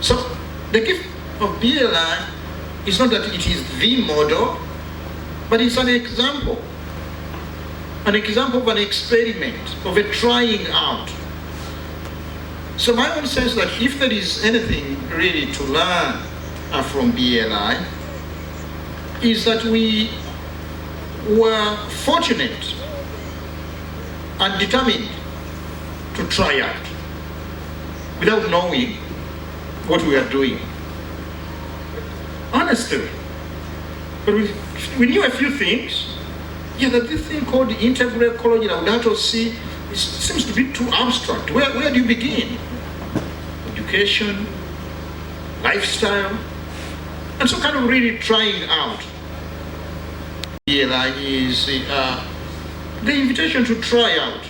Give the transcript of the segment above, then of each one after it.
So the gift of BLI is not that it is the model, but it's an example of an experiment, of a trying out. So my own sense that if there is anything really to learn from BLI, is that we were fortunate and determined to try out without knowing what we are doing. Honestly. But we knew a few things. Yeah, that this thing called integral ecology, Laudato Si, it seems to be too abstract. Where do you begin? Education, lifestyle, and so kind of really trying out. BLI is the invitation to try out.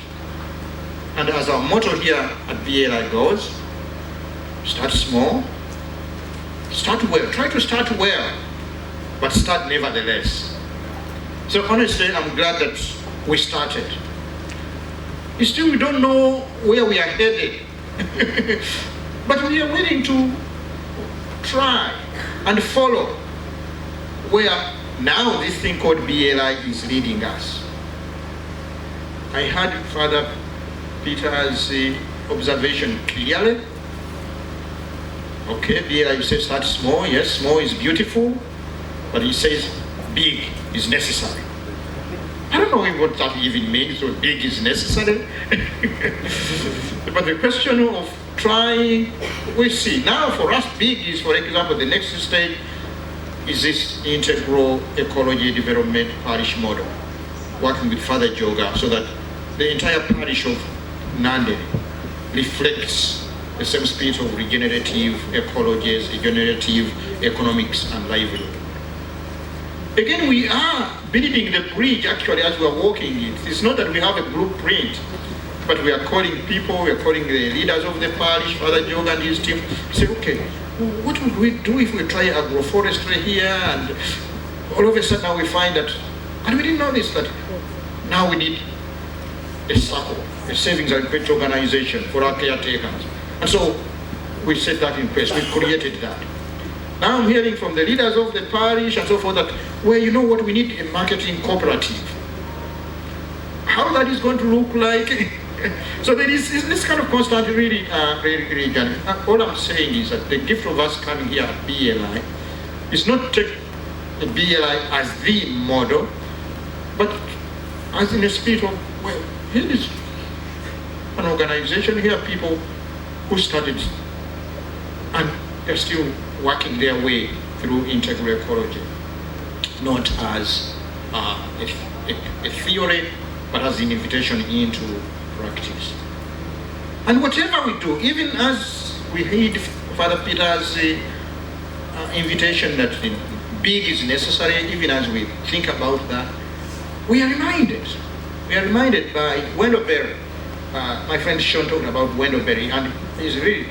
And as our motto here at BLI goes, start small, start well, try to start well, but start nevertheless. So honestly, I'm glad that we started. Still, we don't know where we are headed, but we are willing to try and follow where now this thing called BLI is leading us. I heard Father Peter's observation clearly. Okay, BLI, you say start small. Yes, small is beautiful, but he says big is necessary. I don't know what that even means, so big is necessary. But the question of trying, we see. Now for us, big is, for example, the next stage is this integral ecology development parish model, working with Father Joga, so that the entire parish of Nande reflects the same spirit of regenerative ecologies, regenerative economics and livelihood. Again, we are building the bridge actually as we are walking it. It's not that we have a blueprint, but we are calling people, we are calling the leaders of the parish, Father Joga and his team, say, okay, what would we do if we try agroforestry here? And all of a sudden now we find that, and we didn't know this, that now we need a circle, a savings and credit organization for our caretakers. And so we set that in place, we created that. Now I'm hearing from the leaders of the parish and so forth that, well, you know what, we need a marketing cooperative. How that is going to look like? So there is this kind of constant really all I'm saying is that the gift of us coming here at BLI is not take the BLI as the model, but as in a spirit of, well, here is an organization, here are people who started and they're still working their way through integral ecology, not as a theory, but as an invitation into practice. And whatever we do, even as we heed Father Peter's invitation that big is necessary, even as we think about that, we are reminded by Wendell Berry. My friend Sean talked about Wendell Berry, and he's really,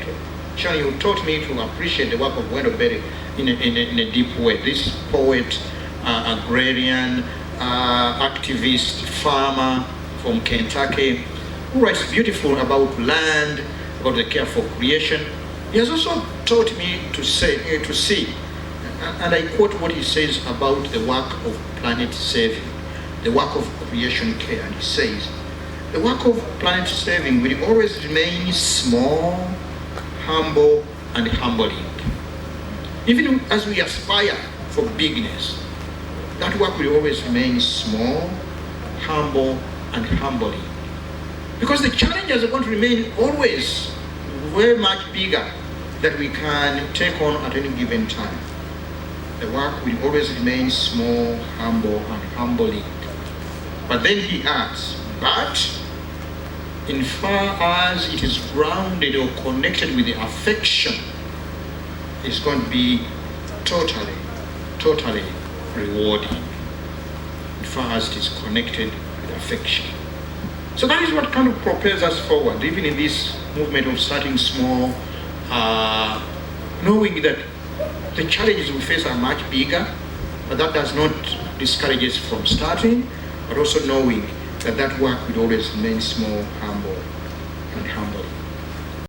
Sean, you taught me to appreciate the work of Wendell Berry in a deep way. This poet, agrarian, activist, farmer from Kentucky, who writes beautiful about land, about the care for creation. He has also taught me to see, and I quote what he says about the work of planet saving, the work of creation care. And he says, the work of planet saving will always remain small, humble, and humbling. Even as we aspire for bigness, that work will always remain small, humble, and humbling. Because the challenges are going to remain always very much bigger that we can take on at any given time. The work will always remain small, humble, and humbling. But then he adds, but in far as it is grounded or connected with the affection, it's going to be totally rewarding. In far as it is connected with affection. So that is what kind of propels us forward, even in this movement of starting small, knowing that the challenges we face are much bigger, but that does not discourage us from starting, but also knowing that that work will always remain small, humble,